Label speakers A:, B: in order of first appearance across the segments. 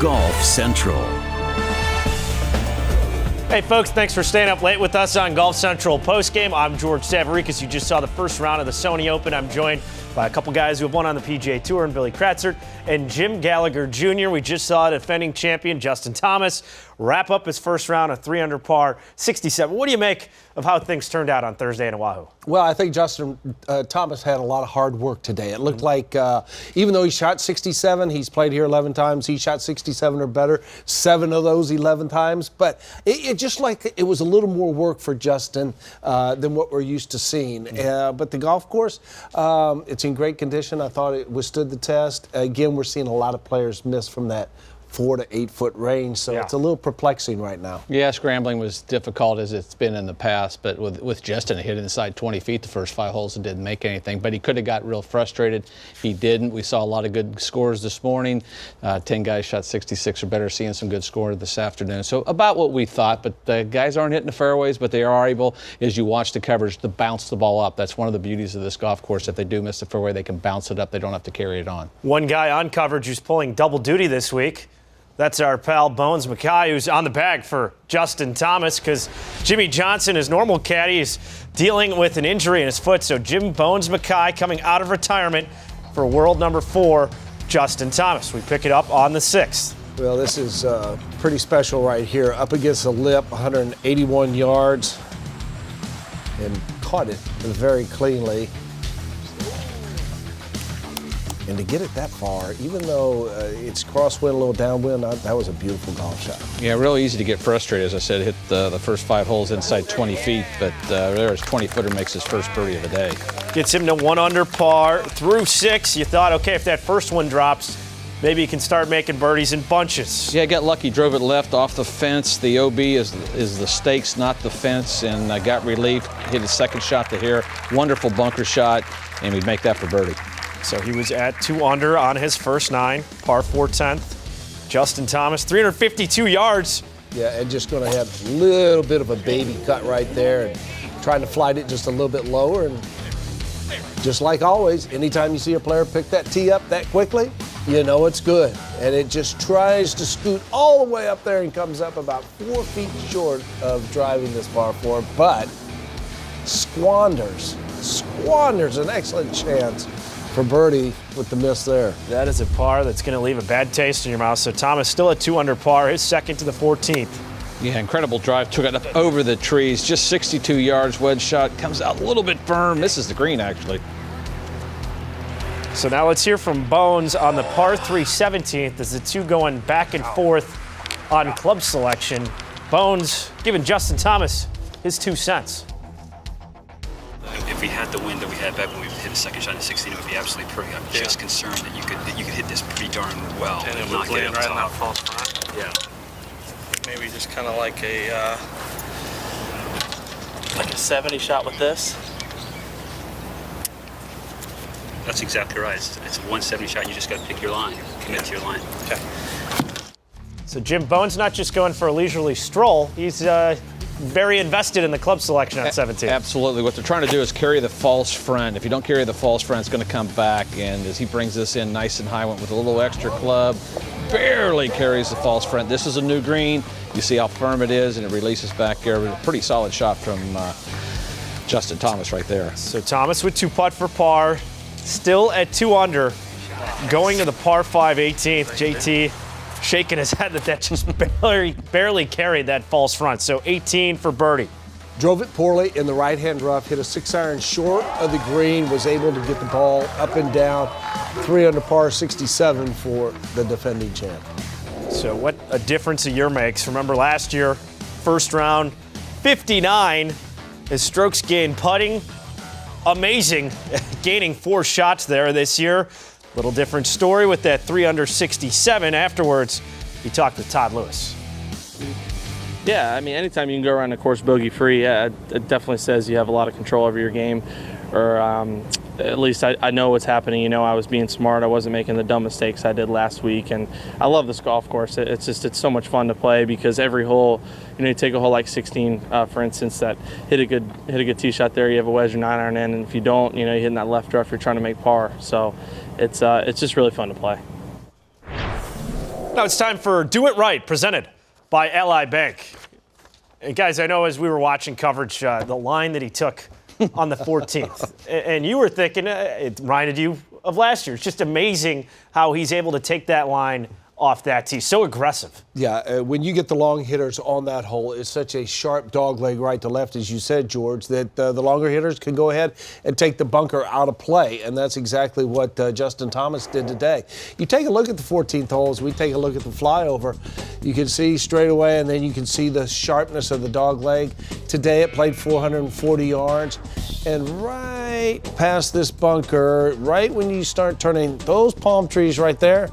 A: Golf Central.
B: Hey folks, thanks for staying up late with us on Golf Central postgame. I'm George Savarikas. You just saw the first round of the Sony Open. I'm joined by a couple guys who have won on the PGA Tour, and Billy Kratzert and Jim Gallagher Jr. We just saw defending champion Justin Thomas wrap up his first round of 3 under par, 67. What do you make of how things turned out on Thursday in Oahu?
C: Well, I think Justin Thomas had a lot of hard work today. It looked like even though he shot 67, he's played here 11 times. He shot 67 or better, 7 of those 11 times. But it just like it was a little more work for Justin than what we're used to seeing. But the golf course, it's in great condition. I thought it withstood the test. Again, we're seeing a lot of players miss from that 4 to 8 foot range, so it's a little perplexing right now.
D: Yeah, scrambling was difficult as it's been in the past, but with Justin, hit inside 20 feet the first 5 holes and didn't make anything, but he could have got real frustrated. He didn't. We saw a lot of good scores this morning. 10 guys shot 66 or better, seeing some good scores this afternoon. So about what we thought, but the guys aren't hitting the fairways, but they are able, as you watch the coverage, to bounce the ball up. That's one of the beauties of this golf course. If they do miss the fairway, they can bounce it up. They don't have to carry it on.
B: One guy on coverage who's pulling double duty this week. That's our pal Bones Mackay, who's on the bag for Justin Thomas because Jimmy Johnson, his normal caddy, is dealing with an injury in his foot. So Jim Bones Mackay coming out of retirement for world number 4, Justin Thomas. We pick it up on the 6th.
C: Well, this is pretty special right here. Up against the lip, 181 yards, and caught it very cleanly. And to get it that far, even though it's crosswind, a little downwind, that was a beautiful golf shot.
D: Yeah, really easy to get frustrated. As I said, hit the first 5 holes inside 20 feet, but there's 20-footer makes his first birdie of the day.
B: Gets him to 1 under par through 6. You thought, okay, if that first one drops, maybe you can start making birdies in bunches.
D: Yeah, got lucky, drove it left off the fence. The OB is the stakes, not the fence, and got relief. Hit his second shot to here. Wonderful bunker shot, and we'd make that for birdie.
B: So he was at 2 under on his first 9, par 4 10th. Justin Thomas, 352 yards.
C: Yeah, and just going to have a little bit of a baby cut right there and trying to flight it just a little bit lower. And just like always, anytime you see a player pick that tee up that quickly, you know it's good. And it just tries to scoot all the way up there and comes up about 4 feet short of driving this par 4, but squanders an excellent chance for birdie with the miss there.
B: That is a par that's going to leave a bad taste in your mouth. So Thomas still at 2 under par, his second to the 14th.
D: Yeah, incredible drive. Took it up over the trees, just 62 yards. Wedge shot comes out a little bit firm. Misses the green, actually.
B: So now let's hear from Bones on the par 3 17th as the two going back and forth on club selection. Bones giving Justin Thomas his 2 cents.
E: If we had the wind that we had back when we hit the second shot in 16, it would be absolutely perfect. I'm just concerned that you could hit this pretty darn well
F: and it
E: not
F: would
E: get it
F: right in
E: top.
F: that false front.
E: Yeah.
F: Maybe just kind of like a 70 shot with this.
E: That's exactly right. It's a 170 shot. You just got to pick your line, commit to your line.
F: Okay.
B: So Jim Bones not just going for a leisurely stroll, he's very invested in the club selection at 17.
D: Absolutely. What they're trying to do is carry the false front. If you don't carry the false front, it's going to come back. And as he brings this in nice and high, went with a little extra club, barely carries the false front. This is a new green. You see how firm it is, and it releases back there. A pretty solid shot from Justin Thomas right there.
B: So Thomas with 2 putt for par, still at 2 under, going to the par 5 18th. JT shaking his head that just barely carried that false front. So 18 for birdie.
C: Drove it poorly in the right-hand rough, hit a 6-iron short of the green, was able to get the ball up and down. 3 under par, 67 for the defending champ.
B: So what a difference a year makes. Remember last year, first round, 59. His strokes gained putting, amazing, gaining 4 shots there this year. Little different story with that 3 under 67. Afterwards, he talked with Todd Lewis.
F: Yeah, I mean, anytime you can go around the course bogey-free, yeah, it definitely says you have a lot of control over your game, or at least I know what's happening. You know, I was being smart. I wasn't making the dumb mistakes I did last week, and I love this golf course. It's so much fun to play because every hole, you take a hole like 16, for instance, that hit a good tee shot there. You have a wedge or 9-iron in, and if you don't, you're hitting that left rough. You're trying to make par. So it's just really fun to play.
B: Now it's time for Do It Right, presented by Ally Bank. And guys, I know as we were watching coverage, the line that he took on the 14th, and you were thinking it reminded you of last year. It's just amazing how he's able to take that line off that tee. So aggressive.
C: Yeah, when you get the long hitters on that hole, it's such a sharp dog leg right to left, as you said, George, that the longer hitters can go ahead and take the bunker out of play, and that's exactly what Justin Thomas did today. You take a look at the 14th hole, as we take a look at the flyover, you can see straight away, and then you can see the sharpness of the dog leg. Today it played 440 yards, and right past this bunker, right when you start turning those palm trees right there,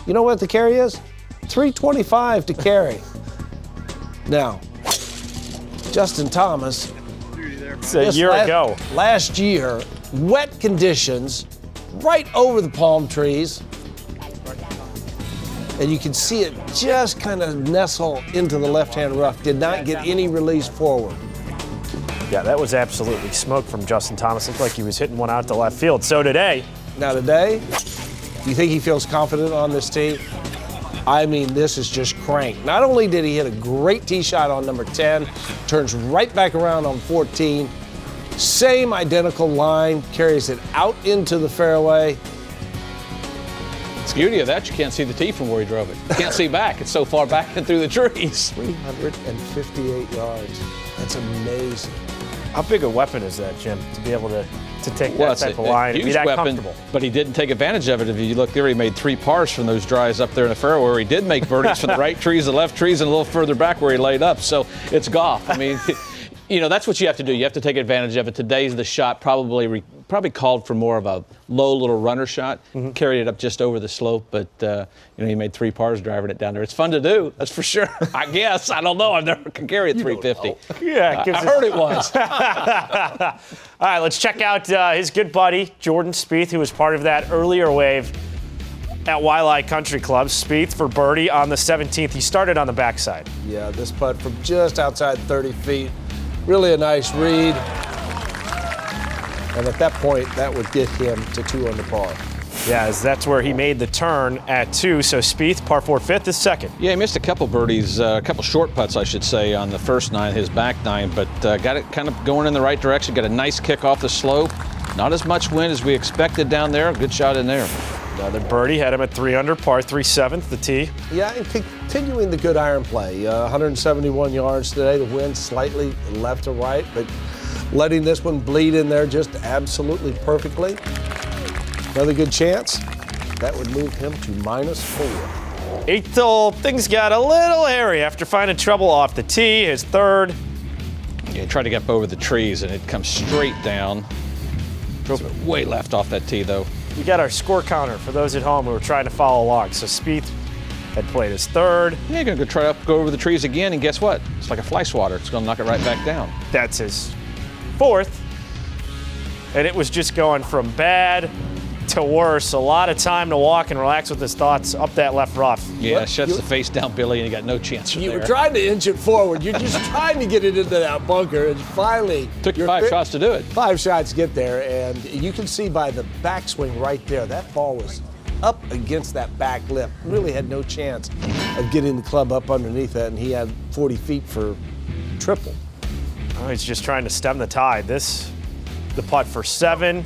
C: you know what the carry is? 325 to carry. Now, Justin Thomas.
B: It's a year ago.
C: Last year, wet conditions, right over the palm trees. And you can see it just kind of nestle into the left-hand rough. Did not get any release forward.
B: Yeah, that was absolutely smoke from Justin Thomas. Looked like he was hitting one out to left field. So today.
C: Now today, you think he feels confident on this tee? I mean, this is just crank. Not only did he hit a great tee shot on number 10, turns right back around on 14, same identical line, carries it out into the fairway.
D: The beauty of that, you can't see the tee from where he drove it. You can't see back. It's so far back and through the trees.
C: 358 yards. That's amazing.
B: How big a weapon is that, Jim, to be able to take that type of line and be that
D: weapon,
B: comfortable?
D: but he didn't take advantage of it. If you look there, he made 3 pars from those drives up there in the fairway where he did make birdies from the right trees, the left trees, and a little further back where he laid up. So it's golf. I mean, you know, that's what you have to do. You have to take advantage of it. Today's the shot probably called for more of a low little runner shot. Carried it up just over the slope, but you know, he made 3 pars driving it down there. It's fun to do, that's for sure. I guess. I don't know. I never can carry a 350.
B: Yeah,
D: I heard it was.
B: All right, let's check out his good buddy Jordan Spieth, who was part of that earlier wave at Waialae Country Club. Spieth for birdie on the 17th. He started on the backside.
C: Yeah, this putt from just outside 30 feet. Really a nice read. And at that point, that would get him to 2 under par.
B: Yeah, as that's where he made the turn at 2. So Spieth, par 4 fifth, is second.
D: Yeah, he missed a couple birdies, a couple short putts, I should say, on the first 9, his back 9, but got it kind of going in the right direction. Got a nice kick off the slope. Not as much wind as we expected down there. Good shot in there.
B: Another birdie had him at 3 under, par 3 7th, the tee.
C: Yeah, and continuing the good iron play. 171 yards today. The wind slightly left to right, but letting this one bleed in there just absolutely perfectly. Another good chance. That would move him to -4.
B: 8th hole, things got a little hairy after finding trouble off the tee. His third.
D: Yeah, he tried to get up over the trees, and it comes straight down. Drove it way left off that tee, though.
B: We got our score counter for those at home who were trying to follow along. So Spieth had played his third.
D: Yeah, you're going to go over the trees again, and guess what? It's like a fly swatter. It's going to knock it right back down.
B: That's his 4th. And it was just going from bad to worse. A lot of time to walk and relax with his thoughts up that left rough.
D: Yeah, shuts the face down, Billy, and you got no chance from
C: You
D: there.
C: were trying to inch it forward. You're just trying to get it into that bunker, and finally
D: Took you 5 shots to do it.
C: 5 shots to get there, and you can see by the backswing right there, that ball was up against that back lip. Really had no chance of getting the club up underneath that, and he had 40 feet for triple.
B: Oh, he's just trying to stem the tide. The putt for 7.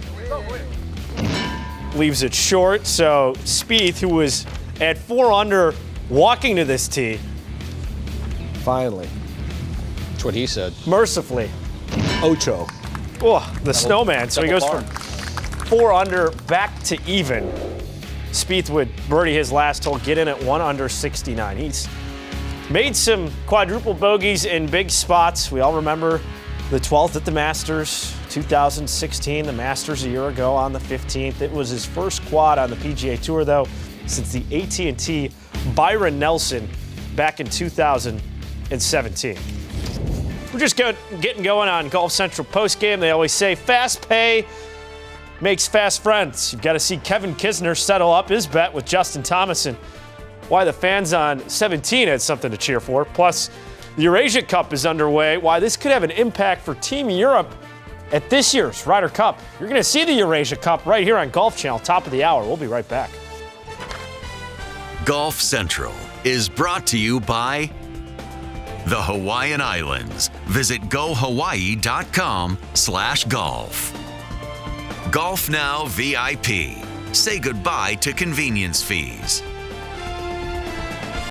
B: Leaves it short, so Spieth, who was at 4 under walking to this tee.
C: Finally.
D: That's what he said.
B: Mercifully.
C: Ocho.
B: Oh, the snowman. So he goes from 4 under back to even. Spieth would birdie his last hole, get in at 1 under 69. He's made some quadruple bogeys in big spots. We all remember the 12th at the Masters, 2016, the Masters a year ago on the 15th. It was his first quad on the PGA Tour, though, since the AT&T Byron Nelson back in 2017. We're just getting going on Golf Central postgame. They always say fast pay makes fast friends. You've got to see Kevin Kisner settle up his bet with Justin Thomas, and why the fans on 17 had something to cheer for. Plus, the Eurasia Cup is underway. Why this could have an impact for Team Europe at this year's Ryder Cup. You're going to see the Eurasia Cup right here on Golf Channel, top of the hour. We'll be right back.
A: Golf Central is brought to you by the Hawaiian Islands. Visit gohawaii.com/golf. Golf Now VIP. Say goodbye to convenience fees.